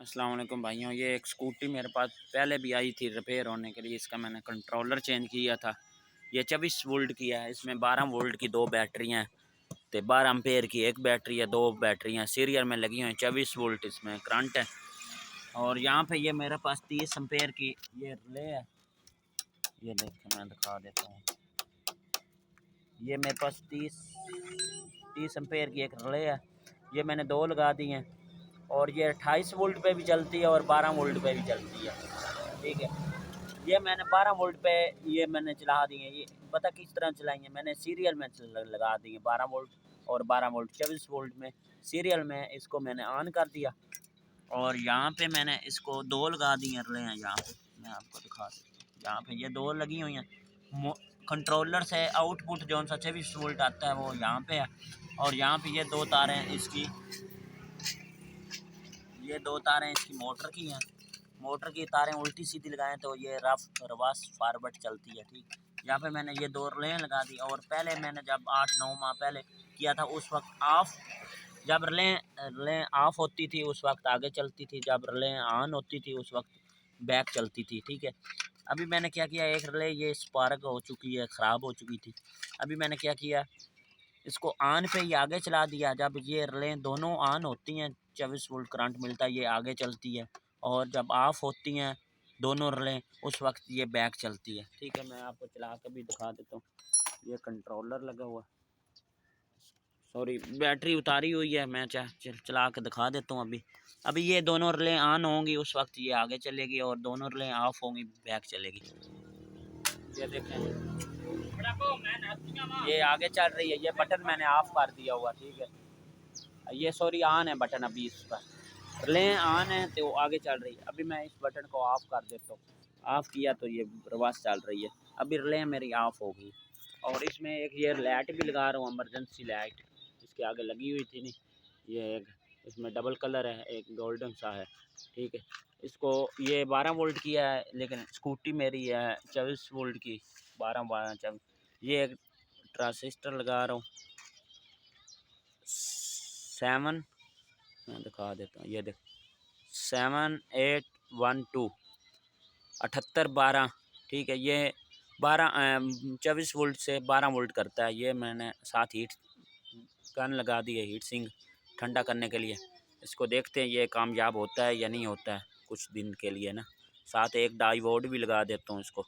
अस्सलाम वालेकुम भाइयों। ये एक स्कूटी मेरे पास पहले भी आई थी रिपेयर होने के लिए। इसका मैंने कंट्रोलर चेंज किया था। ये 24 वोल्ट की है। इसमें 12 वोल्ट की दो बैटरियाँ हैं, तो 12 एम्पेयर की एक बैटरी है, दो बैटरियाँ सीरियल में लगी हुई हैं। 24 वोल्ट इसमें करंट है। और यहाँ पे ये मेरे पास 30 एम्पेयर की ये रिले है। ये देखें, मैं दिखा देता हूँ। ये मेरे पास 30 एम्पेयर की एक रिले है। ये मैंने दो लगा दी हैं और ये 28 वोल्ट पे भी चलती है और 12 वोल्ट पे भी चलती है। ठीक है, ये मैंने 12 वोल्ट पे ये मैंने चला दी है। ये पता किस तरह चलाई है, मैंने सीरियल में लगा दी है 12 वोल्ट और 12 वोल्ट 24 वोल्ट में सीरियल में इसको मैंने ऑन कर दिया। और यहाँ पे मैंने इसको दो लगा दी हैं रिले हैं। यहाँ पे मैं आपको दिखा सकता हूँ, यहाँ पे ये दो लगी हुई हैं। कंट्रोलर से आउटपुट जो सा 24 वोल्ट आता है वो यहाँ पे है। और यहाँ पे ये दो तारें इसकी, ये दो तारें इसकी मोटर की हैं। मोटर की तारें उल्टी सीधी लगाएं तो ये रिवर्स फॉरवर्ड चलती है। ठीक, यहाँ पे मैंने ये दो रिले लगा दी। और पहले मैंने जब 8-9 माह पहले किया था उस वक्त ऑफ, जब रिले ऑफ होती थी उस वक्त आगे चलती थी, जब रिले ऑन होती थी उस वक्त बैक चलती थी। ठीक है, अभी मैंने क्या किया, एक रिले ये स्पार्क हो चुकी है, ख़राब हो चुकी थी। अभी मैंने क्या किया, इसको ऑन पे ही आगे चला दिया। जब ये रिले दोनों ऑन होती हैं 24 वोल्ट करंट मिलता है, ये आगे चलती है। और जब ऑफ होती हैं दोनों रिले उस वक्त ये बैक चलती है। ठीक है, मैं आपको चला कर भी दिखा देता हूँ। ये कंट्रोलर लगा हुआ, सॉरी बैटरी उतारी हुई है, मैं चला कर दिखा देता हूँ। अभी ये दोनों रिले ऑन होंगी उस वक्त ये आगे चलेगी और दोनों रिले ऑफ होंगी बैक चलेगी। ये देखें, ये आगे चल रही है। ये बटन मैंने ऑफ कर दिया हुआ। ठीक है, ये सॉरी ऑन है बटन, अभी इसका रिले ऑन है तो आगे चल रही है। अभी मैं इस बटन को ऑफ कर देता हूँ। ऑफ किया तो ये रिवर्स चल रही है। अभी रिले मेरी ऑफ हो गई। और इसमें एक ये लाइट भी लगा रहा हूँ, इमरजेंसी लाइट इसके आगे लगी हुई थी नहीं। ये एक इसमें डबल कलर है, एक गोल्डन सा है। ठीक है, इसको ये 12 वोल्ट की है लेकिन स्कूटी मेरी है 24 वोल्ट की। 12 24 ये एक ट्रांजिस्टर लगा रहा हूँ 7, मैं दिखा देता हूँ। ये देख 7812 7812। ठीक है, ये 24 वोल्ट से 12 वोल्ट करता है। ये मैंने साथ हीट गन लगा दी है, हीट सिंक ठंडा करने के लिए। इसको देखते हैं ये कामयाब होता है या नहीं होता है कुछ दिन के लिए ना। साथ एक डायोड भी लगा देता हूँ इसको।